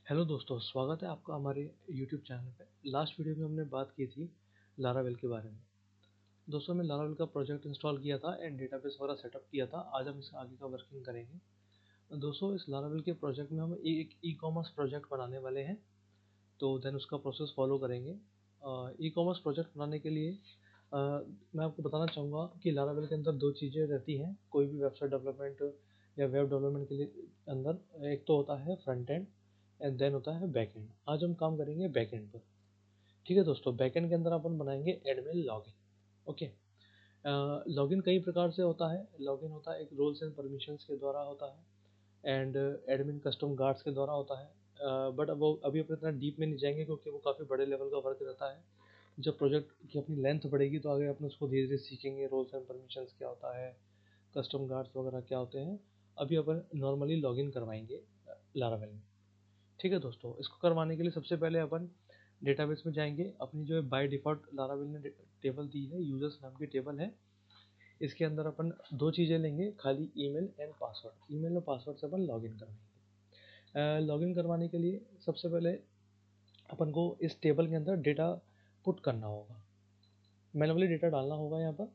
Hello दोस्तों, स्वागत है आपका हमारे यूट्यूब चैनल पे। लास्ट वीडियो में हमने बात की थी लारावेल के बारे में। दोस्तों, हमने लारावेल का प्रोजेक्ट इंस्टॉल किया था एंड डेटाबेस वगैरह सेटअप किया था। आज हम इसका आगे का वर्किंग करेंगे। दोस्तों, इस लारावेल के प्रोजेक्ट में हम एक ई कॉमर्स प्रोजेक्ट बनाने वाले हैं, तो देन उसका प्रोसेस फॉलो करेंगे। ई कॉमर्स प्रोजेक्ट बनाने के लिए मैं आपको बताना चाहूँगा कि लारावेल के अंदर दो चीज़ें रहती हैं कोई भी वेबसाइट डेवलपमेंट या वेब डेवलपमेंट के लिए। अंदर एक तो होता है फ्रंट एंड एंड देन होता है बैक एंड। आज हम काम करेंगे बैक एंड पर। ठीक है दोस्तों, बैक एंड के अंदर अपन बनाएंगे एडमिन लॉगिन। ओके। लॉगिन कई प्रकार से होता है। लॉगिन होता है एक रोल्स एंड परमिशंस के द्वारा होता है एंड एडमिन कस्टम गार्ड्स के द्वारा होता है। बट अब वो अभी अपन इतना डीप में नहीं जाएंगे क्योंकि वो काफ़ी बड़े लेवल का वर्क रहता है। जब प्रोजेक्ट की अपनी लेंथ बढ़ेगी तो आगे अपन उसको धीरे धीरे सीखेंगे, रोल्स एंड परमिशंस क्या होता है, कस्टम गार्ड्स वगैरह क्या होते हैं। अभी अपन नॉर्मली लॉगिन करवाएंगे लारावेल में। ठीक है दोस्तों, इसको करवाने के लिए सबसे पहले अपन डेटाबेस में जाएंगे। अपनी जो है बाय डिफ़ॉल्ट लारावेल ने टेबल दी है, यूजर्स नाम की टेबल है। इसके अंदर अपन दो चीज़ें लेंगे, खाली ईमेल एंड पासवर्ड। ईमेल और पासवर्ड से अपन लॉगिन करवाएंगे। लॉगिन करवाने के लिए सबसे पहले अपन को इस टेबल के अंदर डेटा पुट करना होगा, मैनुअली डेटा डालना होगा यहाँ पर।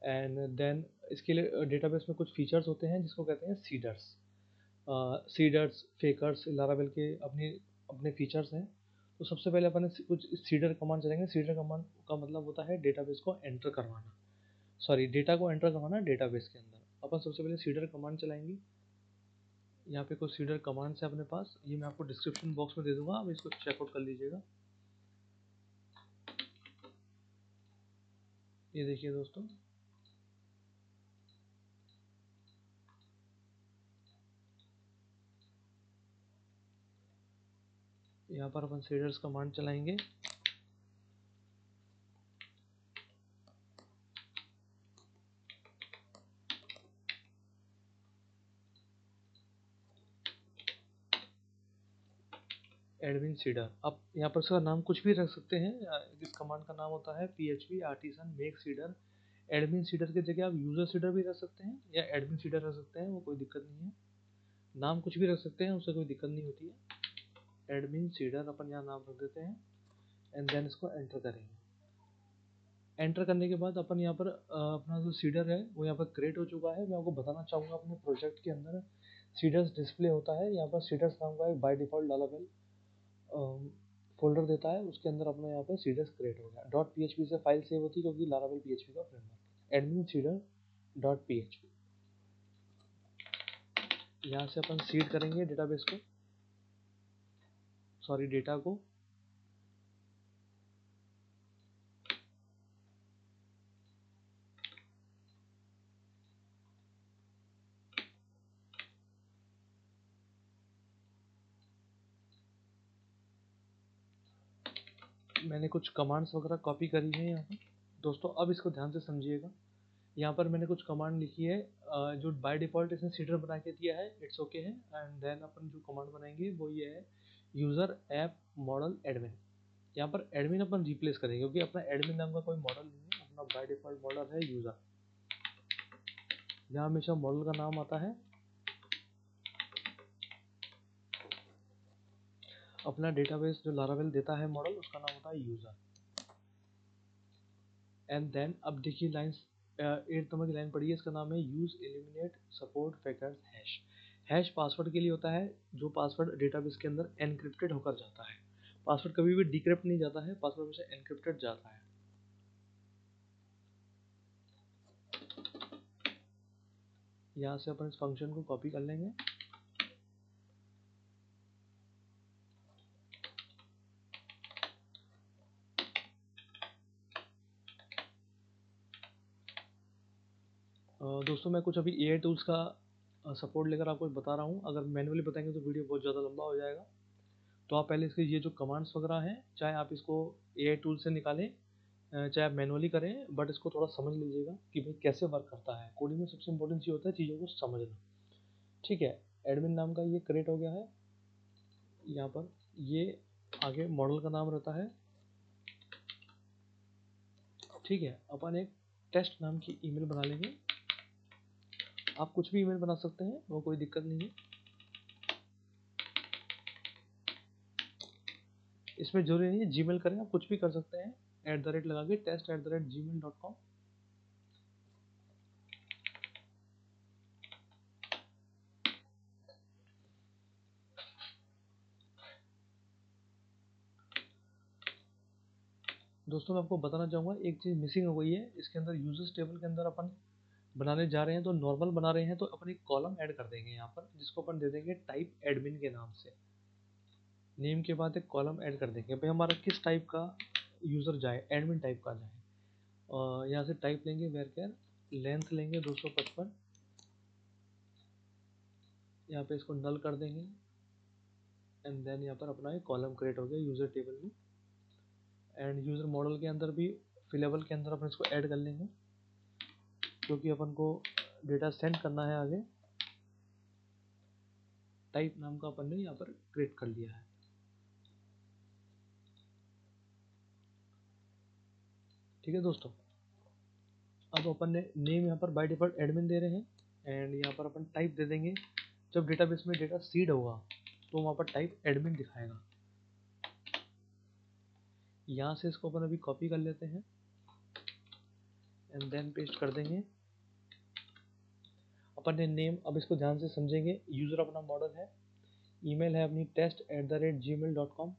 एंड देन इसके लिए डेटाबेस में कुछ फीचर्स होते हैं जिसको कहते हैं सीडर्स। सीडर्स फेकर्स लारावेल के अपने अपने फीचर्स हैं। तो सबसे पहले अपन कुछ सीडर कमांड चलाएंगे। सीडर कमांड का मतलब होता है डेटाबेस को एंटर करवाना, सॉरी डेटा को एंटर करवाना डेटाबेस के अंदर। अपन सबसे पहले सीडर कमांड चलाएंगे। यहाँ पे कुछ सीडर कमांड्स है अपने पास, ये मैं आपको डिस्क्रिप्शन बॉक्स में दे दूंगा, आप इसको चेकआउट कर लीजिएगा। ये देखिए दोस्तों, यहाँ पर अपन सीडर्स कमांड चलाएंगे। एडमिन सीडर, आप यहाँ पर इसका नाम कुछ भी रख सकते हैं। इस कमांड का नाम होता है PHP artisan make cedar. Admin cedar की जगह आप यूजर सीडर भी रख सकते हैं या एडमिन सीडर रख सकते हैं, वो कोई दिक्कत नहीं है। नाम कुछ भी रख सकते हैं, उससे कोई दिक्कत नहीं होती है। एडमिन सीडर अपन यहाँ नाम रख देते हैं एंड देन इसको एंटर करेंगे। एंटर करने के बाद अपन यहाँ पर अपना जो सीडर है वो यहाँ पर क्रिएट हो चुका है। मैं आपको बताना चाहूँगा अपने प्रोजेक्ट के अंदर सीडर्स डिस्प्ले होता है। यहाँ पर सीडर्स नाम का एक बाय डिफ़ॉल्ट लारावेल फोल्डर देता है, उसके अंदर अपना यहाँ पर सीडर्स क्रिएट हो गया। डॉट PHP से फाइल सेव होती है क्योंकि लारावेल PHP का फ्रेमवर्क है। एडमिन सीडर डॉट PHP, यहाँ से अपन सीड करेंगे डेटाबेस को, सॉरी डेटा को। मैंने कुछ कमांड्स वगैरह कॉपी करी है यहाँ पर दोस्तों, अब इसको ध्यान से समझिएगा। यहाँ पर मैंने कुछ कमांड लिखी है जो बाय डिफ़ॉल्ट इसने सीडर बना के दिया है, इट्स ओके है। एंड देन अपन जो कमांड बनाएंगे वो ये है, यूज़र ऐप मॉडल एडमिन। यहाँ पर एडमिन अपन रिप्लेस करेंगे क्योंकि अपना एडमिन नाम का कोई मॉडल नहीं है, अपना बाय डिफ़ॉल्ट मॉडल है यूज़र। यहाँ हमेशा मॉडल का नाम आता है, अपना डेटाबेस जो लारावेल देता है मॉडल उसका नाम होता है यूज़र। एंड देन अब देखिए लाइन 8 नंबर की लाइन पड़ी है, इसका नाम है use eliminate support factors hash. Hash password के लिए होता है, जो पासवर्ड डेटाबेस के अंदर एनक्रिप्टेड होकर जाता है। पासवर्ड कभी भी डिक्रिप्ट नहीं जाता है, पासवर्ड हमेशा एनक्रिप्टेड जाता है। यहाँ से अपन इस फंक्शन को कॉपी कर लेंगे। दोस्तों, मैं कुछ अभी AI टूल्स का सपोर्ट लेकर आपको बता रहा हूँ। अगर मैनुअली बताएंगे तो वीडियो बहुत ज़्यादा लंबा हो जाएगा। तो आप पहले इसके ये जो कमांड्स वगैरह हैं, चाहे आप इसको AI टूल से निकालें चाहे आप मैनुअली करें, बट इसको थोड़ा समझ लीजिएगा कि भाई कैसे वर्क करता है। कोडिंग में सबसे इंपॉर्टेंट चीज़ होता है चीज़ों को समझना। ठीक है, एडमिन नाम का ये क्रिएट हो गया है। यहाँ पर ये आगे मॉडल का नाम रहता है। ठीक है, अपन एक टेस्ट नाम की ईमेल बना लेंगे। आप कुछ भी ईमेल बना सकते हैं, वो कोई दिक्कत नहीं है। इसमें जरूरी नहीं है जीमेल करें, आप कुछ भी कर सकते हैं, @ लगा के test@gmail.com। दोस्तों मैं आपको बताना चाहूँगा एक चीज़ मिसिंग हो गई है इसके अंदर। यूजर्स टेबल के अंदर अपन बनाने जा रहे हैं तो नॉर्मल बना रहे हैं, तो अपन एक कॉलम ऐड कर देंगे यहाँ पर, जिसको अपन दे देंगे टाइप एडमिन के नाम से। नेम के बाद एक कॉलम ऐड कर देंगे भाई हमारा किस टाइप का यूज़र जाए, एडमिन टाइप का जाए। और यहाँ से टाइप लेंगे वेरकेर, लेंथ लेंगे 255, यहाँ पे इसको नल कर देंगे। एंड देन यहाँ पर अपना एक कॉलम क्रिएट हो गया यूज़र टेबल में। एंड यूज़र मॉडल के अंदर भी फिलेबल के अंदर अपन इसको ऐड कर लेंगे, क्योंकि अपन को डेटा सेंड करना है आगे। टाइप नाम का अपन ने यहाँ पर क्रिएट कर लिया है। ठीक है दोस्तों, अब अपन ने नेम यहाँ पर बाय डिफॉल्ट एडमिन दे रहे हैं। एंड यहाँ पर अपन टाइप दे देंगे, जब डेटाबेस में डेटा सीड होगा तो वहाँ पर टाइप एडमिन दिखाएगा। यहाँ से इसको अपन अभी कॉपी कर लेते हैं एंड देन पेस्ट कर देंगे। अपन ने नेम, अब इसको ध्यान से समझेंगे, यूज़र अपना मॉडल है, ईमेल है अपनी test@gmail.com,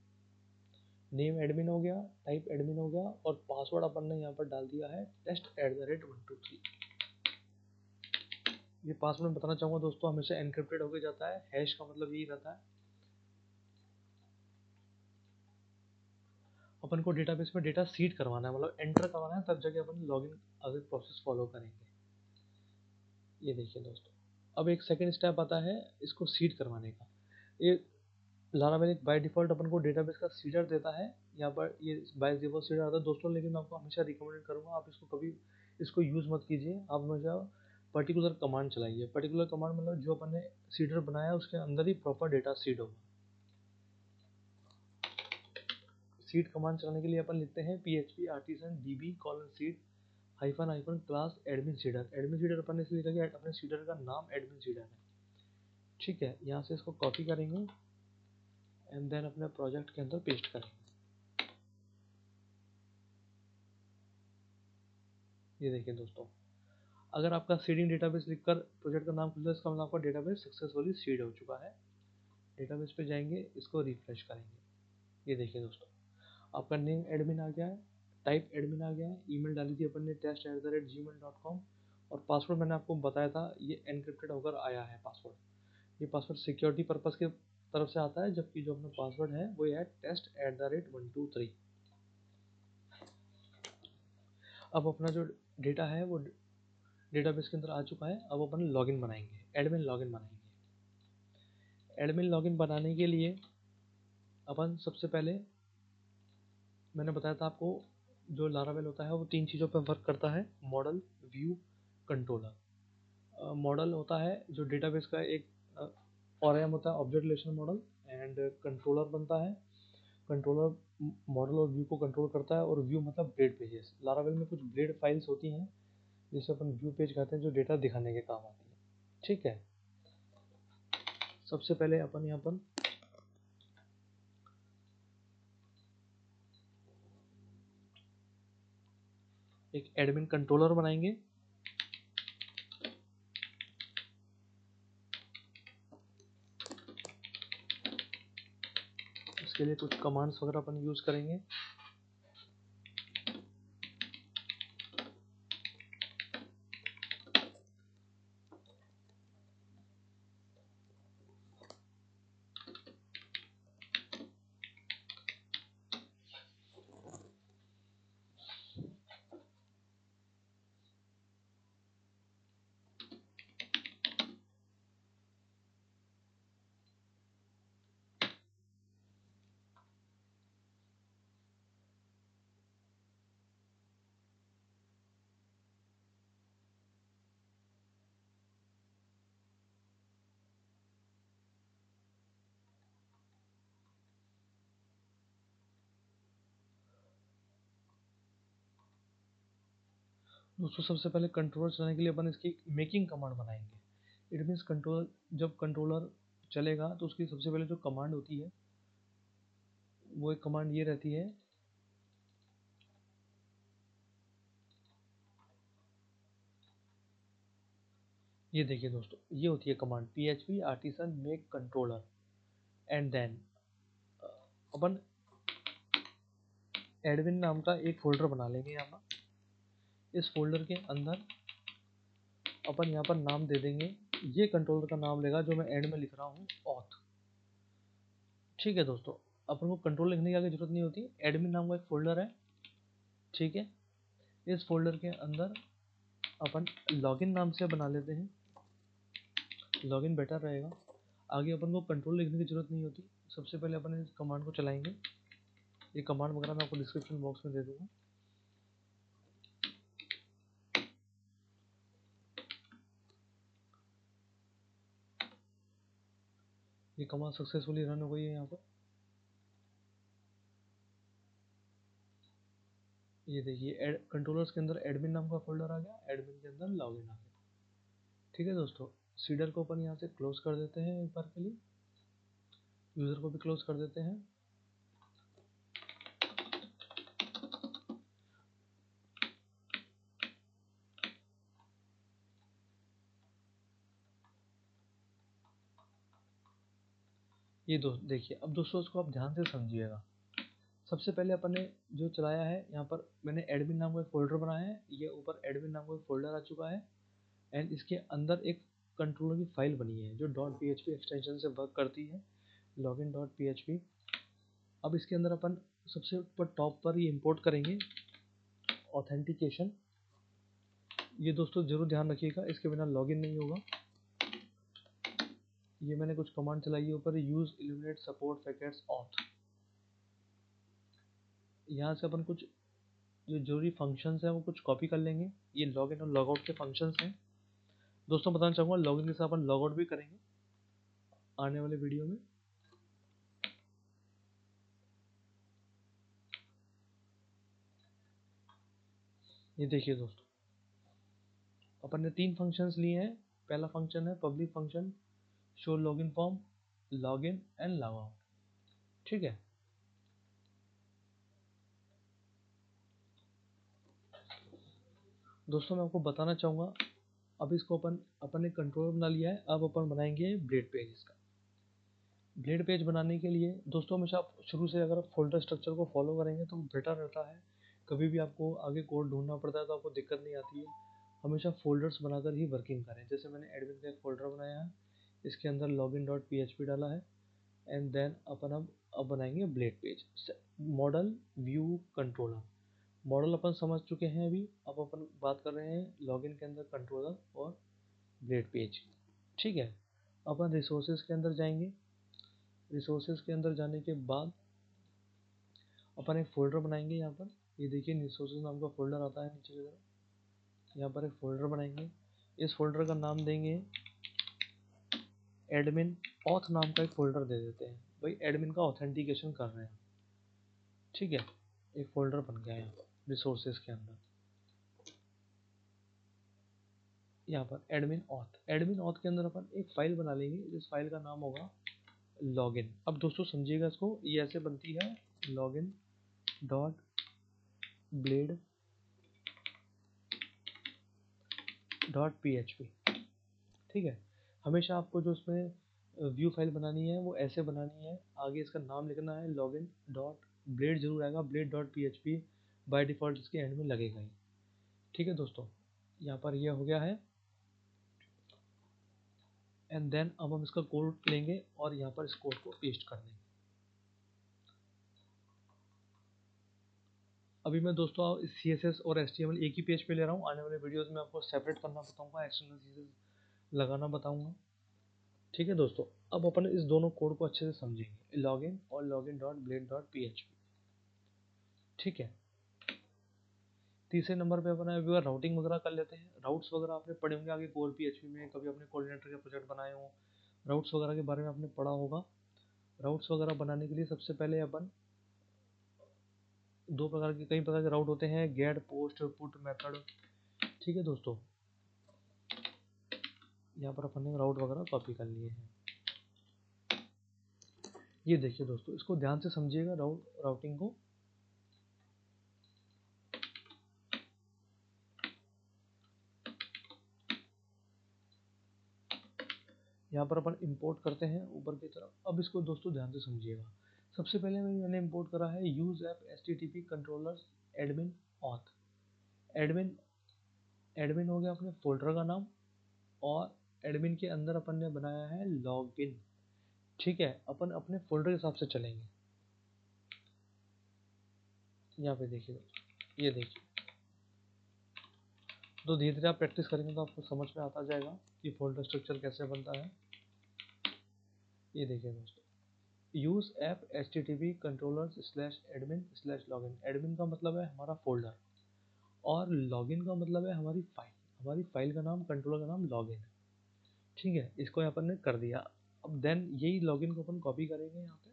नेम एडमिन हो गया, टाइप एडमिन हो गया, और पासवर्ड अपन ने यहाँ पर डाल दिया है test@123। ये पासवर्ड मैं बताना चाहूँगा दोस्तों हमेशा एनक्रिप्टेड होकर जाता है, हैश का मतलब यही रहता है। अपन को डेटाबेस में डेटा सीड करवाना है, मतलब एंटर करवाना है, तब जाके अपन लॉगिन आगे प्रोसेस फॉलो करेंगे। ये देखिए दोस्तों, अब एक सेकंड स्टेप आता है इसको सीड करवाने का। ये लारावेल एक बाय डिफॉल्ट अपन को डेटाबेस का सीडर देता है, यहाँ पर ये बाय डिफॉल्ट सीडर आता है दोस्तों। लेकिन मैं आपको हमेशा रिकमेंड करूँगा आप इसको कभी इसको यूज़ मत कीजिए। आप हमेशा पर्टिकुलर कमांड चलाइए। पर्टिकुलर कमांड मतलब जो अपन ने सीडर बनाया उसके अंदर ही प्रॉपर डेटा सीड होगा। सीड कमांड चलाने के लिए अपन लिखते हैं php artisan db :seed -- class admin seeder. Admin seeder अपन ने इसलिए लिखा कि अपने सीडर का नाम एडमिन सीडर है। ठीक है, यहाँ से इसको कॉपी करेंगे एंड देन अपने प्रोजेक्ट के अंदर पेस्ट करेंगे। ये देखिए दोस्तों, अगर आपका सीडिंग डेटाबेस लिखकर प्रोजेक्ट का नाम खुलता है, इसका मतलब आपका डेटाबेस सक्सेसफुली सीड हो चुका है। डेटाबेस पे जाएंगे, इसको रिफ्रेश करेंगे। ये देखिए दोस्तों, आपका नेम एडमिन आ गया है, टाइप एडमिन आ गया है, ईमेल डाली थी अपन ने test@gmail.com, और पासवर्ड मैंने आपको बताया था ये एनक्रिप्टेड होकर आया है पासवर्ड। ये पासवर्ड सिक्योरिटी पर्पस के तरफ से आता है, जबकि जो अपना पासवर्ड है वो है test@123। अब अपना जो डेटा है वो डेटाबेस के अंदर आ चुका है। अब अपन लॉगिन बनाएंगे, एडमिन लॉगिन बनाएंगे। एडमिन लॉगिन बनाने के लिए अपन सबसे पहले, मैंने बताया था आपको, जो लारावेल होता है वो 3 चीज़ों पर वर्क करता है: मॉडल, व्यू, कंट्रोलर। मॉडल होता है जो डेटाबेस का एक ORM होता है, object relation model. And controller बनता है, कंट्रोलर मॉडल और व्यू को कंट्रोल करता है। और व्यू मतलब ब्लेड पेजेस। लारावेल में कुछ ब्लेड फाइल्स होती हैं जिसे अपन व्यू पेज कहते हैं, जो डेटा दिखाने के काम आती है। ठीक है, सबसे पहले अपन यहाँ पर एक एडमिन कंट्रोलर बनाएंगे। इसके लिए कुछ कमांड्स वगैरह अपन यूज़ करेंगे। दोस्तों सबसे पहले कंट्रोलर चलाने के लिए अपन इसकी मेकिंग कमांड बनाएंगे। इट मीन्स कंट्रोलर, जब कंट्रोलर चलेगा तो उसकी सबसे पहले जो कमांड होती है वो एक कमांड ये रहती है, ये देखिए दोस्तों, ये होती है command php artisan make controller and then अपन एडमिन नाम का एक फोल्डर बना लेंगे यहाँ पर। इस फोल्डर के अंदर अपन यहाँ पर नाम दे देंगे, ये कंट्रोलर का नाम लेगा जो मैं एंड में लिख रहा हूँ, ऑथ। ठीक है दोस्तों, अपन को कंट्रोल लिखने की आगे जरूरत नहीं होती, एडमिन नाम का एक फोल्डर है। ठीक है, इस फोल्डर के अंदर अपन लॉगिन नाम से बना लेते हैं, लॉगिन बेटर रहेगा। आगे अपन को कंट्रोल लिखने की जरूरत नहीं होती, सबसे पहले अपन इस कमांड को चलाएंगे। ये कमांड वगैरह मैं आपको डिस्क्रिप्शन बॉक्स में दे दूंगा। ये कमांड सक्सेसफुली रन हो गई है यहाँ पर। ये देखिए कंट्रोलर्स के अंदर एडमिन नाम का फोल्डर आ गया, एडमिन के अंदर लॉगिन आ गया। ठीक है दोस्तों, सीडर को अपन यहाँ से क्लोज कर देते हैं एक बार के लिए, यूज़र को भी क्लोज कर देते हैं। ये दोस्त देखिए, अब दोस्तों इसको आप ध्यान से समझिएगा। सबसे पहले अपन ने जो चलाया है, यहाँ पर मैंने एडमिन नाम का एक फोल्डर बनाया है, ये ऊपर एडमिन नाम का एक फोल्डर आ चुका है, एंड इसके अंदर एक कंट्रोलर की फाइल बनी है जो .php एक्सटेंशन से वर्क करती है, login.php। अब इसके अंदर अपन सबसे ऊपर टॉप पर ये इंपोर्ट करेंगे ऑथेंटिकेशन। ये दोस्तों जरूर ध्यान रखिएगा, इसके बिना लॉगिन नहीं होगा। ये मैंने कुछ कमांड चलाई है ऊपर, use illuminate support packets auth. यहाँ से अपन कुछ जो जरूरी फंक्शंस हैं वो कुछ कॉपी कर लेंगे। ये लॉगिन और लॉगआउट के फंक्शंस हैं दोस्तों। बताना चाहूँगा लॉगिन के साथ अपन लॉगआउट भी करेंगे आने वाले वीडियो में। ये देखिए दोस्तों, अपन ने 3 फंक्शंस लिए हैं। पहला फंक्शन है public function show login form, login and logout. ठीक है, दोस्तों मैं आपको बताना चाहूँगा, अब इसको अपन ने कंट्रोल बना लिया है, अब अपन बनाएंगे ब्लेड पेज इसका। ब्लेड पेज बनाने के लिए दोस्तों हमेशा आप शुरू से अगर आप फोल्डर स्ट्रक्चर को फॉलो करेंगे तो बेटर रहता है। कभी भी आपको आगे कोड ढूंढना पड़ता है तो आपको दिक्कत नहीं आती है। हमेशा फोल्डर्स बनाकर ही वर्किंग करें। जैसे मैंने एडमिन का एक फोल्डर बनाया है, इसके अंदर login.php डाला है, एंड देन अपन अब बनाएंगे blade page. Model view controller, model अपन समझ चुके हैं अभी। अब अपन बात कर रहे हैं लॉगिन के अंदर कंट्रोलर और ब्लेड पेज। ठीक है, अपन रिसोर्सेज के अंदर जाएंगे। रिसोर्सेज के अंदर जाने के बाद अपन एक फोल्डर बनाएंगे यहाँ पर। ये देखिए रिसोर्सेज नाम का फोल्डर आता है नीचे की तरफ, यहाँ पर एक फोल्डर बनाएंगे। इस फोल्डर का नाम देंगे एडमिन ऑथ, नाम का एक फोल्डर दे देते हैं, भाई एडमिन का ऑथेंटिकेशन कर रहे हैं। ठीक है, एक फोल्डर बन गया यहाँ पर रिसोर्सेज के अंदर। यहाँ पर एडमिन ऑथ के अंदर अपन एक फाइल बना लेंगे, जिस फाइल का नाम होगा लॉगिन। अब दोस्तों समझिएगा इसको, ये ऐसे बनती है login dot blade dot php। ठीक है, हमेशा आपको जो उसमें व्यू फाइल बनानी है वो ऐसे बनानी है। आगे इसका नाम लिखना है लॉगिन डॉट ब्लेड, जरूर आएगा blade dot php, by default इसके एंड में लगेगा ही। ठीक है दोस्तों, यहाँ पर यह हो गया है, एंड देन अब हम इसका कोड लेंगे और यहाँ पर इस कोड को पेस्ट कर देंगे। अभी मैं दोस्तों CSS और HTML एक ही पेज पे ले रहा हूँ। आने वाले वीडियोस में आपको सेपरेट करना बताऊंगा, एक्सटर्नल CSS लगाना बताऊंगा। ठीक है दोस्तों, अब अपन इस दोनों कोड को अच्छे से समझेंगे, लॉगिन और login dot blade dot php। ठीक है, तीसरे नंबर पे अपना अभी राउटिंग वगैरह कर लेते हैं। राउट्स वगैरह आपने पढ़े होंगे आगे कोर PHP में, कभी अपने कोऑर्डिनेटर के प्रोजेक्ट बनाए हो, राउट्स वगैरह के बारे में आपने पढ़ा होगा। राउट्स वगैरह बनाने के लिए सबसे पहले अपन कई प्रकार के राउट होते हैं, गेट, पोस्ट, पुट मेथड। ठीक है दोस्तों, यहाँ पर अपन ने राउट वगैरह कॉपी कर लिए हैं। ये देखिए दोस्तों, इसको ध्यान से समझिएगा राउटिंग को। यहाँ पर अपन इंपोर्ट करते हैं ऊपर की तरफ। अब इसको दोस्तों ध्यान से समझिएगा। सबसे पहले मैंने इंपोर्ट करा है use app HTTP controllers admin auth. Admin admin हो गया अपने फोल्डर का नाम, और एडमिन के अंदर अपन ने बनाया है लॉगिन। ठीक है, अपन अपने फोल्डर के हिसाब से चलेंगे। यहाँ पे देखिए, ये देखिए, तो धीरे धीरे आप प्रैक्टिस करेंगे तो आपको समझ में आता जाएगा कि फोल्डर स्ट्रक्चर कैसे बनता है। ये देखिए दोस्तों, use app HTTP controllers slash admin slash login. Admin का मतलब है हमारा फोल्डर, और लॉगिन का मतलब है हमारी फाइल। हमारी फाइल का नाम, कंट्रोलर का नाम लॉगिन है। ठीक है, इसको अपन ने कर दिया। अब देन यही लॉगिन को अपन कॉपी करेंगे यहाँ पे,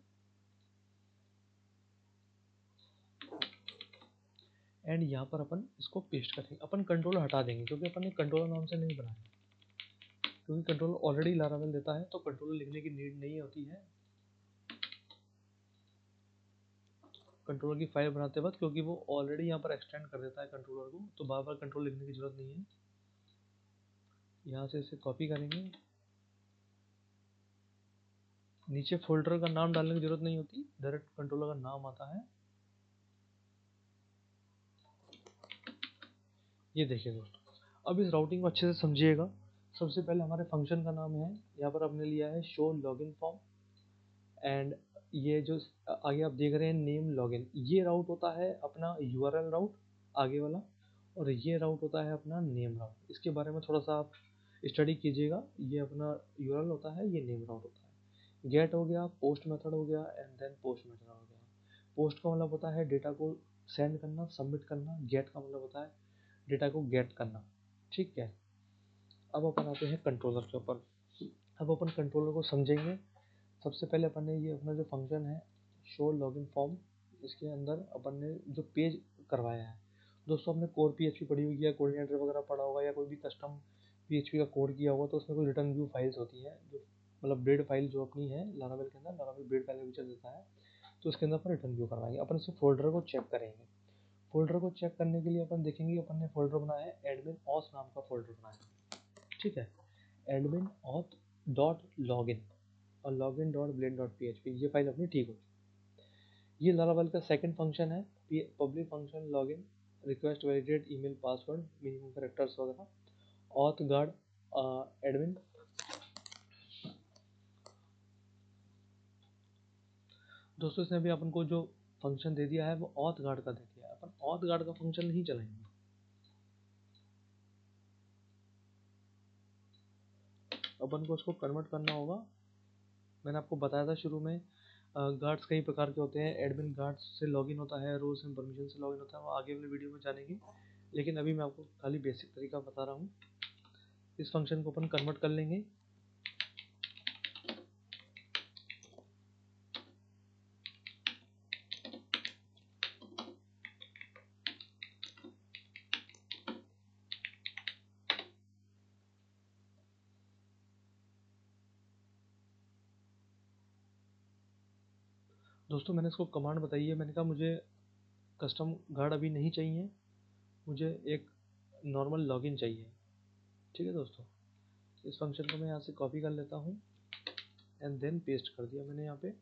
एंड यहाँ पर अपन इसको पेस्ट करेंगे। अपन कंट्रोलर हटा देंगे क्योंकि अपन ने कंट्रोलर नाम से नहीं बनाया, क्योंकि कंट्रोलर ऑलरेडी लारावेल देता है, तो कंट्रोलर लिखने की नीड नहीं होती है कंट्रोलर की फाइल बनाते वक्त, क्योंकि वो ऑलरेडी यहाँ पर एक्सटेंड कर देता है कंट्रोलर को, तो बार बार कंट्रोल लिखने की जरूरत नहीं है। यहाँ से इसे कॉपी करेंगे, नीचे फोल्डर का नाम डालने की जरूरत नहीं होती, डायरेक्ट कंट्रोलर का नाम आता है। ये देखिए दोस्तों, अब इस राउटिंग को अच्छे से समझिएगा। सबसे पहले हमारे फंक्शन का नाम है, यहाँ पर हमने लिया है शो लॉगिन फॉर्म, एंड ये जो आगे आप देख रहे हैं नेम लॉगिन, ये राउट होता है अपना URL राउट आगे वाला, और ये राउट होता है अपना नेम राउट। इसके बारे में थोड़ा सा आप स्टडी कीजिएगा। ये अपना URL होता है, ये नेम राउट होता है। गेट हो गया, पोस्ट मेथड हो गया, एंड देन पोस्ट मेथड हो गया। पोस्ट का मतलब होता है डेटा को सेंड करना, सबमिट करना। गेट का मतलब होता है डेटा को गेट करना। ठीक है, अब अपन आते हैं कंट्रोलर के ऊपर। अब अपन कंट्रोलर को समझेंगे। सबसे पहले अपन ने ये अपना जो फंक्शन है शो लॉगिन फॉर्म, इसके अंदर अपन ने जो पेज करवाया है दोस्तों, हमने कोर PHP पढ़ी हुई है, कोऑर्डिनेटर वगैरह पढ़ा होगा, या कोई भी कस्टम PHP का कोड किया होगा, तो उसमें कोई रिटर्न व्यू फाइल्स होती हैं, जो मतलब ब्रेड फाइल जो अपनी है लारावेल के अंदर, लारावेल ब्रेड फाइल फीचर देता है, तो उसके अंदर अपन रिटर्न व्यू करवाएंगे। अपन इसे फोल्डर को चेक करेंगे। फोल्डर को चेक करने के लिए अपन देखेंगे, अपन ने फोल्डर बनाया है एडमिन ऑथ नाम का फोल्डर बनाया है। ठीक है, एडमिन ऑथ डॉट लॉगिन और login dot blend dot PHP, ये फाइल अपनी ठीक हो चुकी। ये लारावेल का सेकंड फंक्शन है, public function login, request validate email password minimum characters वगैरह। Auth guard admin. दोस्तों इसने भी अपन को जो फंक्शन दे दिया है वो ऑथ गार्ड का दे दिया है। अपन ऑथ गार्ड का फंक्शन नहीं चलाएंगे, अपन को उसको कन्वर्ट करना होगा। मैंने आपको बताया था शुरू में, गार्ड्स कई प्रकार के होते हैं। एडमिन गार्ड्स से लॉगिन होता है, रोल्स एंड परमिशन से लॉगिन होता है, वो आगे वाले वीडियो में जानेंगे, लेकिन अभी मैं आपको खाली बेसिक तरीका बता रहा हूँ। इस फंक्शन को अपन कन्वर्ट कर लेंगे। दोस्तों मैंने इसको कमांड बताई है, मैंने कहा मुझे कस्टम गार्ड अभी नहीं चाहिए, मुझे एक नॉर्मल लॉगिन चाहिए। ठीक है दोस्तों, इस फंक्शन को मैं यहाँ से कॉपी कर लेता हूँ, एंड देन पेस्ट कर दिया मैंने यहाँ पे।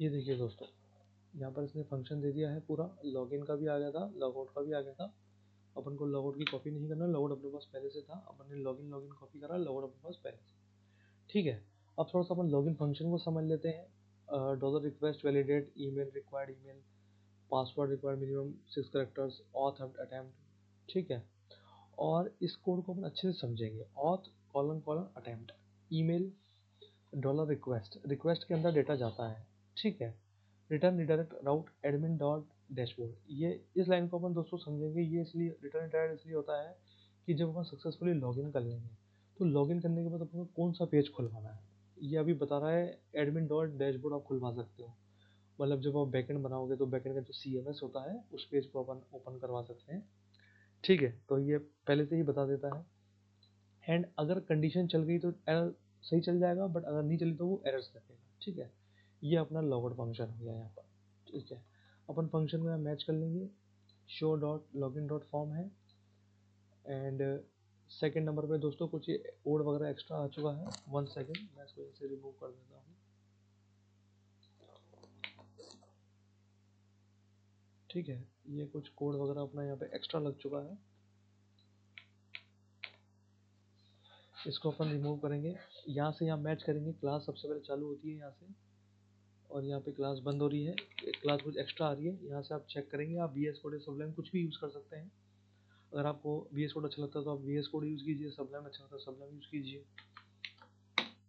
ये देखिए दोस्तों, यहाँ पर इसने फंक्शन दे दिया है पूरा, लॉगिन का भी आ गया था, लॉगआउट का भी आ गया था। अपन को लॉगआउट की कॉपी नहीं करना, लॉगआउट अपने पास पहले से था, अपन ने लॉगिन लॉगिन कॉपी करा, लॉगआउट अपने पास पहले से। ठीक है, अब थोड़ा सा अपन लॉगिन फंक्शन को समझ लेते हैं। Dollar request validate email required email password required minimum 6 characters auth attempt. ठीक है, और इस कोड को अपन अच्छे से समझेंगे। Auth colon colon attempt email dollar request, request के अंदर डेटा जाता है। ठीक है, रिटर्न रिडायरेक्ट राउट एडमिन डॉट डैशबोर्ड, ये इस लाइन को अपन दोस्तों समझेंगे। ये इसलिए रिटर्न रिडायरेक्ट इसलिए होता है कि जब अपन सक्सेसफुली लॉगिन कर लेंगे, तो लॉगिन करने के बाद अपन को कौन सा पेज खुलवाना है, ये अभी बता रहा है एडमिन डॉट डैशबोर्ड आप खुलवा सकते हो। मतलब जब आप बैकएंड बनाओगे तो बैकएंड का जो CMS होता है उस पेज को अपन ओपन करवा सकते हैं। ठीक है, तो ये पहले से ही बता देता है। एंड अगर कंडीशन चल गई तो एरर सही चल जाएगा, बट अगर नहीं चली तो वो एरर्स रखेगा। ठीक है, ये अपना लॉगआउट फंक्शन हो गया यहाँ पर। ठीक है, अपन फंक्शन को यहाँ मैच कर लेंगे। Show dot login dot form है। एंड सेकेंड नंबर पे दोस्तों कुछ कोड वगैरह एक्स्ट्रा आ चुका है। 1 सेकेंड, मैं इसको यहाँ से रिमूव कर देता हूँ। ठीक है, ये कुछ कोड वगैरह अपना यहाँ पे एक्स्ट्रा लग चुका है, इसको अपन रिमूव करेंगे। यहाँ से यहाँ मैच करेंगे, क्लास सबसे पहले चालू होती है यहाँ से, और यहाँ पे क्लास बंद हो रही है, क्लास कुछ एक्स्ट्रा आ रही है। यहाँ से आप चेक करेंगे, आप VS कोड या सबलाइन कुछ भी यूज़ कर सकते हैं। अगर आपको VS कोड अच्छा लगता है तो आप VS कोड यूज़ कीजिए, सबलाइन अच्छा लगता है सबलाइन यूज़ कीजिए,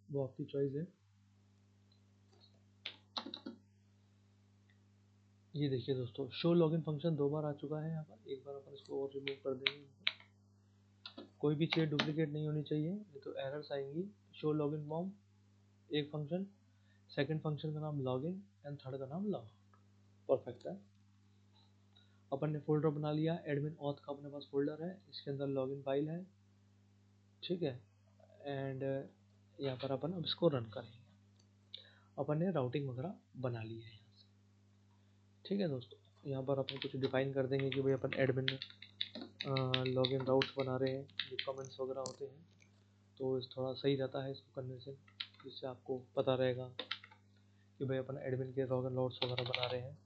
वो आपकी चॉइस है। ये देखिए दोस्तों, शो लॉगिन फंक्शन 2 बार आ चुका है यहाँ पर। एक बार अपन इसको और रिमूव कर देंगे। कोई भी चीज़ डुप्लीकेट नहीं होनी चाहिए, नहीं तो एरर्स आएंगी। शो लॉगिन फॉर्म एक फंक्शन, सेकंड फंक्शन का नाम लॉगिन, एंड थर्ड का नाम लॉग। परफेक्ट है। अपन ने फोल्डर बना लिया, एडमिन ऑथ का अपने पास फोल्डर है, इसके अंदर लॉगिन फाइल है। ठीक है, एंड यहाँ पर अपन अब इसको रन करेंगे। अपन ने राउटिंग वगैरह बना ली है यहाँ से। ठीक है दोस्तों, यहाँ पर अपन कुछ डिफाइन कर देंगे कि भाई अपन एडमिन में लॉगिन राउट्स बना रहे हैं, जो कमेंट्स वगैरह होते हैं, तो इस थोड़ा सही रहता है इसको करने से, जिससे आपको पता रहेगा कि भाई अपन एडमिन के लॉगिन राउट्स वगैरह बना रहे हैं।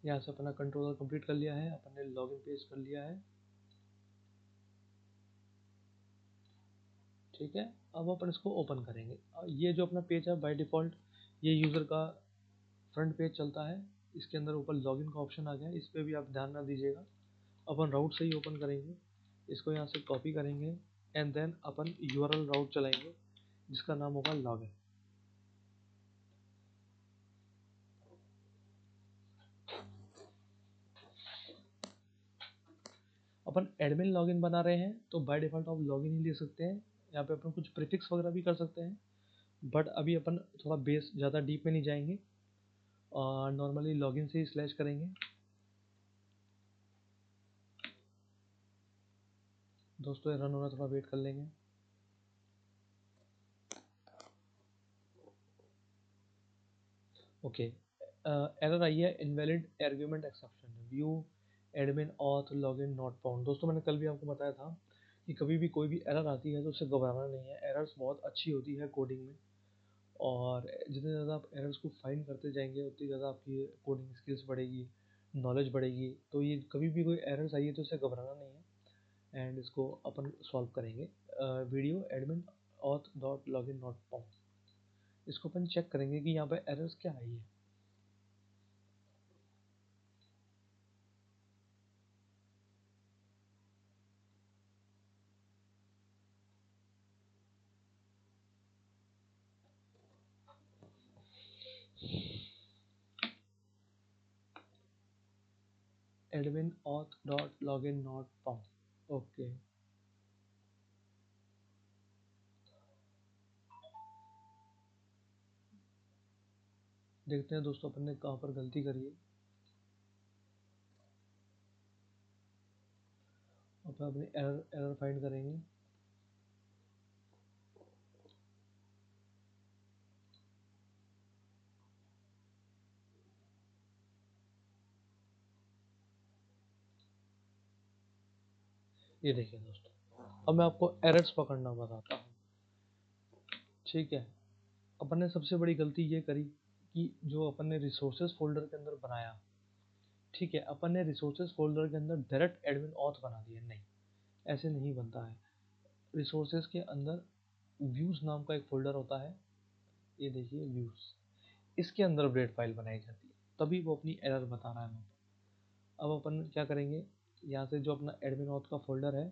यहाँ से अपना कंट्रोलर कंप्लीट कर लिया है, अपन ने लॉगिन पेज कर लिया है। ठीक है, अब अपन इसको ओपन करेंगे। ये जो अपना पेज है बाय डिफ़ॉल्ट ये यूज़र का फ्रंट पेज चलता है, इसके अंदर ऊपर लॉगिन का ऑप्शन आ गया है, इस पर भी आप ध्यान ना दीजिएगा। अपन राउट से ही ओपन करेंगे, इसको यहाँ से कॉपी करेंगे, एंड देन अपन URL राउट चलाएंगे जिसका नाम होगा लॉगिन। अपन एडमिन लॉगिन बना रहे हैं तो बाय डिफ़ॉल्ट आप लॉगिन ही ले सकते हैं। यहाँ पे अपन कुछ प्रीफिक्स वगैरह भी कर सकते हैं, बट अभी अपन थोड़ा बेस ज़्यादा डीप में नहीं जाएंगे, और नॉर्मली लॉगिन से ही स्लैश करेंगे। दोस्तों ये रन होना थोड़ा वेट कर लेंगे। ओके, एरर आई है, invalid argument exception, view admin auth login not found. दोस्तों मैंने कल भी आपको बताया था कि कभी भी कोई भी एरर आती है तो उससे घबराना नहीं है। एरर्स बहुत अच्छी होती है कोडिंग में, और जितने ज़्यादा आप एरर्स को फाइंड करते जाएंगे उतनी ज़्यादा आपकी कोडिंग स्किल्स बढ़ेगी, नॉलेज बढ़ेगी। तो ये कभी भी कोई एरर्स आई है तो उससे घबराना नहीं है, एंड इसको अपन सॉल्व करेंगे। Video admin auth dot login not found, इसको अपन चेक करेंगे कि यहाँ पे एरर्स क्या आई है। Admin auth dot login not found. Okay, देखते हैं दोस्तों अपन ने कहाँ पर गलती करी है। अपन अपनी एरर एरर फाइंड करेंगे। ये देखिए दोस्तों, अब मैं आपको एरर्स पकड़ना बताता हूँ। ठीक है, अपन ने सबसे बड़ी गलती ये करी कि जो अपन ने रिसोर्सेज फोल्डर के अंदर बनाया, ठीक है, अपन ने रिसोर्सेज फोल्डर के अंदर डायरेक्ट एडमिन ऑथ बना दिया। नहीं, ऐसे नहीं बनता है। रिसोर्सेज के अंदर व्यूज नाम का एक फोल्डर होता है, ये देखिए व्यूज, इसके अंदर अपडेट फाइल बनाई जाती है, तभी वो अपनी एरर बता रहा है वहाँ पर। अब अपन क्या करेंगे, यहाँ से जो अपना एडमिन ऑथ का फोल्डर है,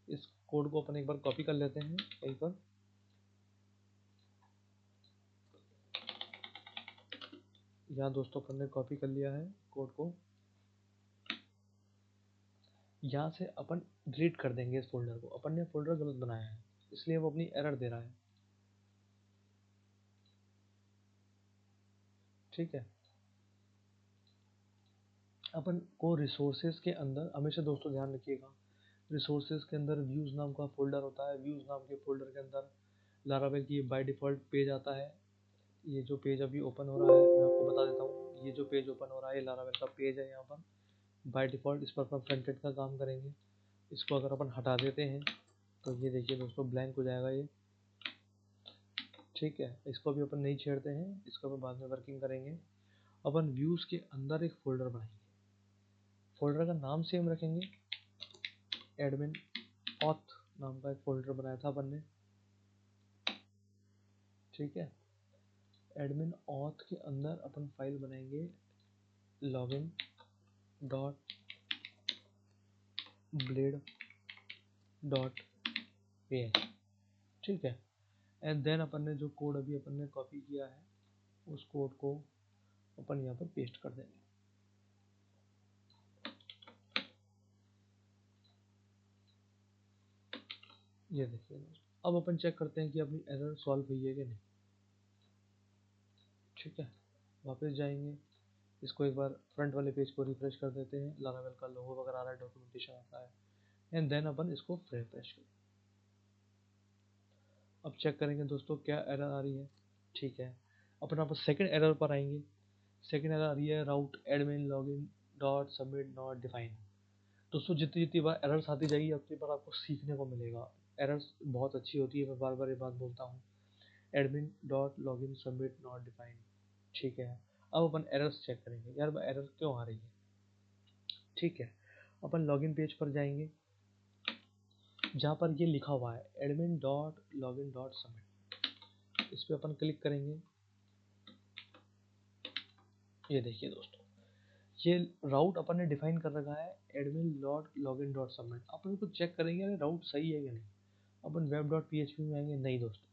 इस कोड को अपन एक बार कॉपी कर लेते हैं कहीं पर। यहाँ दोस्तों अपन ने कॉपी कर लिया है कोड को। यहाँ से अपन डिलीट कर देंगे इस फोल्डर को, अपन ने फोल्डर गलत बनाया है। इसलिए वो अपनी एरर दे रहा है। ठीक है, अपन को रिसोर्सेज के अंदर हमेशा दोस्तों ध्यान रखिएगा, रिसोर्सेज के अंदर व्यूज़ नाम का फोल्डर होता है। व्यूज़ नाम के फोल्डर के अंदर लारावेल की बाय डिफ़ॉल्ट पेज आता है। ये जो पेज अभी ओपन हो रहा है मैं आपको बता देता हूँ, ये जो पेज ओपन हो रहा है ये लारावेल का पेज है। यहाँ पर बाय डिफ़ॉल्ट इस पर अपन फ्रंट एंड का काम करेंगे। इसको अगर अपन हटा देते हैं तो ये देखिए दोस्तों ब्लैंक हो जाएगा ये। ठीक है, इसको भी अपन नहीं छेड़ते हैं, इसको अपन बाद में वर्किंग करेंगे। अपन व्यूज़ के अंदर एक फोल्डर बनाएंगे, फोल्डर का नाम सेम रखेंगे, एडमिन ऑथ नाम का एक फोल्डर बनाया था अपन ने। ठीक है, एडमिन ऑथ के अंदर अपन फाइल बनाएंगे login dot blade dot page. ठीक है, एंड देन अपन ने जो कोड अभी अपन ने कॉपी किया है उस कोड को अपन यहाँ पर पेस्ट कर देंगे। ये देखिए दोस्तों, अब अपन चेक करते हैं कि अपनी एरर सॉल्व हुई है कि नहीं। ठीक है, वापस जाएंगे, इसको एक बार फ्रंट वाले पेज को रिफ्रेश कर देते हैं, लारावेल का लोगो वगैरह आ रहा है, डॉक्यूमेंटेशन आता है, एंड देन अपन इसको रिफ्रेश करें। अब चेक करेंगे दोस्तों क्या एरर आ रही है। ठीक है, अपन आप सेकंड एरर पर आएंगे। सेकंड एरर आ रही है route admin login dot submit not define. दोस्तों जितनी जितनी बार एरर्स आती जाएगी उतनी बार आपको सीखने को मिलेगा। एरर्स बहुत अच्छी होती है, मैं बार बार ये बात बोलता हूँ। Admin dot login submit not define. ठीक है, अब अपन एरर्स चेक करेंगे, यार एरर क्यों आ रही है। ठीक है, अपन लॉगिन पेज पर जाएंगे, जहाँ पर ये लिखा हुआ है admin dot login dot submit, इस पर अपन क्लिक करेंगे। ये देखिए दोस्तों, ये राउट अपन ने डिफाइन कर रखा है admin dot login dot submit. अपन इसको चेक करेंगे अरे राउट सही है कि नहीं। अपन web dot P H P में आएंगे, नहीं दोस्तों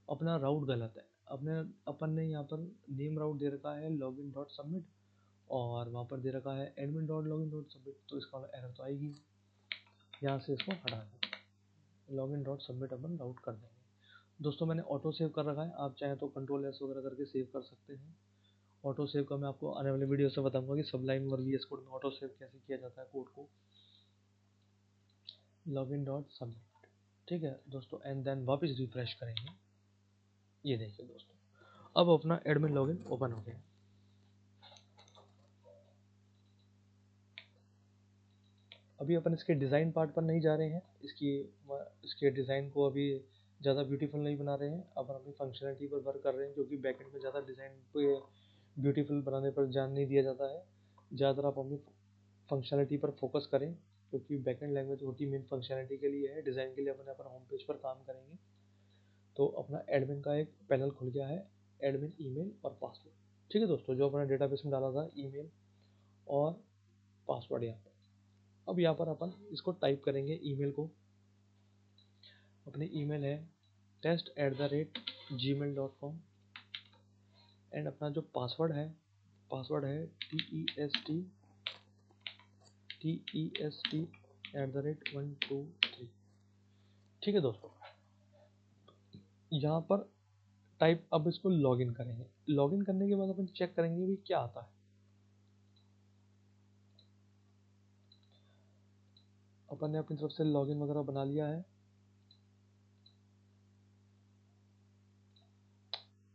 अपना राउट गलत है। अपने अपन ने यहाँ पर नेम राउट दे रखा है लॉगिन डॉट सबमिट, और वहाँ पर दे रखा है admin dot login dot submit, तो इसका एरर तो आएगी। यहाँ से इसको हटा दें, लॉगिन डॉट सबमिट अपन राउट कर देंगे। दोस्तों मैंने ऑटो सेव कर रखा है, आप चाहें तो कंट्रोल एस वगैरह करके सेव कर सकते हैं। ऑटो सेव का मैं आपको आने वाले वीडियो से बताऊंगा कि सबलाइन और वी एस कोड में ऑटो सेव कैसे किया जाता है कोड को। Login dot submit. ठीक है दोस्तों, एंड देन वापस रिफ्रेश करेंगे। ये देखिए दोस्तों, अब अपना एडमिन लॉगिन ओपन हो गया। अभी अपन इसके डिज़ाइन पार्ट पर नहीं जा रहे हैं, इसके डिज़ाइन को अभी ज़्यादा ब्यूटीफुल नहीं बना रहे हैं। अपन अपनी फंक्शनलिटी पर वर्क कर रहे हैं, क्योंकि बैकएंड में ज़्यादा डिज़ाइन पे ब्यूटीफुल बनाने पर ध्यान नहीं दिया जाता है। ज़्यादातर आप अपनी फंक्शनलिटी पर फोकस करें, क्योंकि बैकएंड लैंग्वेज होती मेन फंक्शनलिटी के लिए है। डिज़ाइन के लिए अपन अपन होम पेज पर काम करेंगे। तो अपना एडमिन का एक पैनल खुल गया है, एडमिन ईमेल और पासवर्ड। ठीक है दोस्तों, जो अपने डेटाबेस में डाला था ईमेल और पासवर्ड यहाँ पर। अब यहाँ पर अपन इसको टाइप करेंगे ईमेल को। अपनी ईमेल है test@gmail.com, एंड अपना जो पासवर्ड है TEST@123। ठीक है दोस्तों, यहाँ पर टाइप, अब इसको लॉगिन करेंगे। लॉगिन करने के बाद अपन चेक करेंगे भी क्या आता है। अपन ने अपनी तरफ से लॉगिन वगैरह बना लिया है।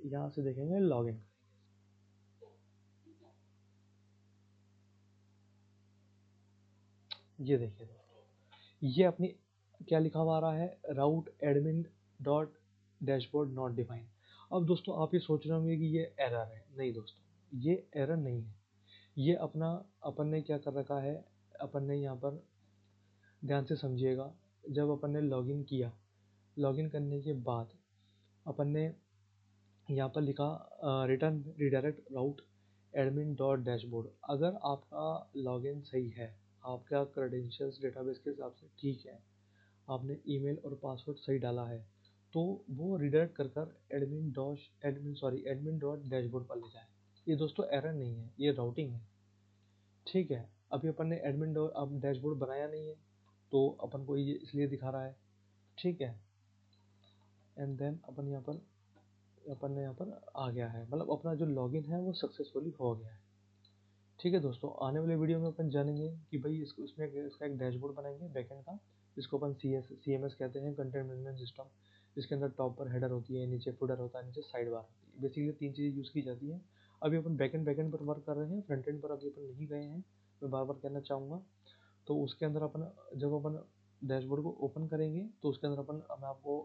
यहाँ से देखेंगे लॉगिन। ये देखिए दोस्तों, ये अपनी क्या लिखा हुआ आ रहा है, route admin dot dashboard not define. अब दोस्तों आप ये सोच रहे होंगे कि ये एरर है। नहीं दोस्तों, ये एरर नहीं है। ये अपना अपन ने क्या कर रखा है, अपन ने यहाँ पर ध्यान से समझिएगा। जब अपन ने लॉगिन किया, लॉगिन करने के बाद अपन ने यहाँ पर लिखा रिटर्न रिडायरेक्ट राउट एडमिन डॉट डैशबोर्ड। अगर आपका लॉगिन सही है, आपका क्रेडेंशियल्स डेटाबेस के हिसाब से ठीक है, आपने ईमेल और पासवर्ड सही डाला है, तो वो रिडायरेक्ट कर कर एडमिन डॉट डैशबोर्ड पर ले जाए। ये दोस्तों एरर नहीं है, ये राउटिंग है। ठीक है, अभी अपन ने एडमिन डॉट अब डैशबोर्ड बनाया नहीं है, तो अपन को ये इसलिए दिखा रहा है। ठीक है, एंड देन अपन ने यहाँ पर आ गया है, मतलब अपना जो लॉगिन है वो सक्सेसफुली हो गया है। ठीक है दोस्तों, आने वाले वीडियो में अपन जानेंगे कि भाई इसका एक डैशबोर्ड बनाएंगे बैकएंड का, जिसको अपन CMS कहते हैं, कंटेंट मैनेजमेंट सिस्टम। जिसके अंदर टॉप पर हेडर होती है, नीचे फुटर होता है, नीचे साइड बार होती है। बेसिकली 3 चीज़ें यूज़ की जाती हैं। अभी अपन बैकएंड पर वर्क कर रहे हैं, फ्रंट एंड पर अभी अपन नहीं गए हैं, मैं बार बार कहना चाहूँगा। तो उसके अंदर जब अपन डैशबोर्ड को ओपन करेंगे तो उसके अंदर मैं आपको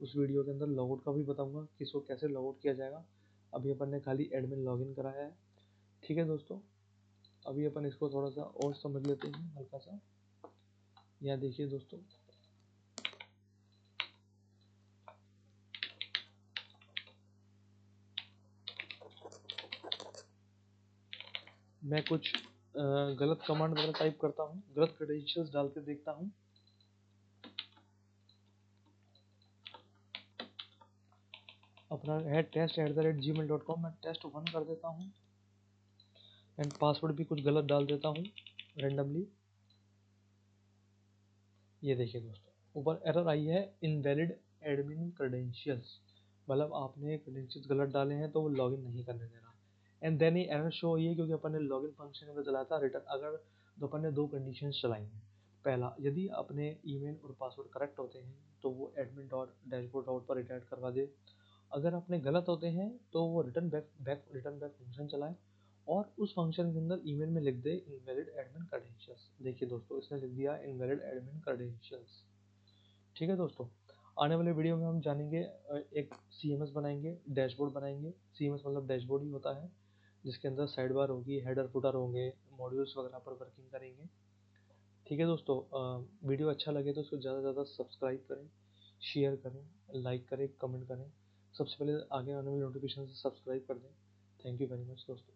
उस वीडियो के अंदर लॉगआउट का भी बताऊंगा कि इसको कैसे लॉगआउट किया जाएगा। अभी अपन ने खाली एडमिन लॉगिन कराया है। ठीक है दोस्तों, अभी अपन इसको थोड़ा सा और समझ लेते हैं हल्का सा। यहाँ देखिए दोस्तों, मैं कुछ गलत कमांड वगैरह टाइप करता हूँ, गलत क्रेडेंशियल्स डाल के देखता हूँ। अपना है test@gmail.com, मैं टेस्ट 1 कर देता हूँ एंड पासवर्ड भी कुछ गलत डाल देता हूँ रेंडमली। ये देखिए दोस्तों, ऊपर एरर आई है, इनवैलिड एडमिन क्रेडेंशियल्स, मतलब आपने क्रेडेंशियल्स गलत डाले हैं तो वो लॉगिन नहीं करने दे रहा। एंड देन ये एरर शो हुई है क्योंकि अपन ने लॉगिन फंक्शन के अंदर चलाया था रिटर्न। अगर तो अपन ने दो कंडीशंस चलाई हैं। पहला, यदि अपने ईमेल और पासवर्ड करेक्ट होते हैं तो वो एडमिन डॉट डैशबोर्ड डॉट पर रिटायर्ड करवा दे। अगर अपने गलत होते हैं तो वो रिटर्न बैक फंक्शन चलाए और उस फंक्शन के अंदर ईमेल में लिख दे इनवैलिड एडमिन क्रेडेंशियल्स। देखिए दोस्तों, इसने लिख दिया इनवैलिड एडमिन क्रेडेंशियल्स। ठीक है दोस्तों, आने वाले वीडियो में हम जानेंगे एक CMS बनाएंगे, डैशबोर्ड बनाएंगे। CMS मतलब डैशबोर्ड ही होता है, जिसके अंदर साइड बार होगी, हेडर फुटर होंगे, मॉड्यूल्स वगैरह पर वर्किंग करेंगे। ठीक है दोस्तों, वीडियो अच्छा लगे तो उसको ज़्यादा से ज़्यादा सब्सक्राइब करें, शेयर करें, लाइक करें, कमेंट करें। सबसे पहले आगे आने वाली नोटिफिकेशन से सब्सक्राइब कर दें। थैंक यू वेरी मच दोस्तों।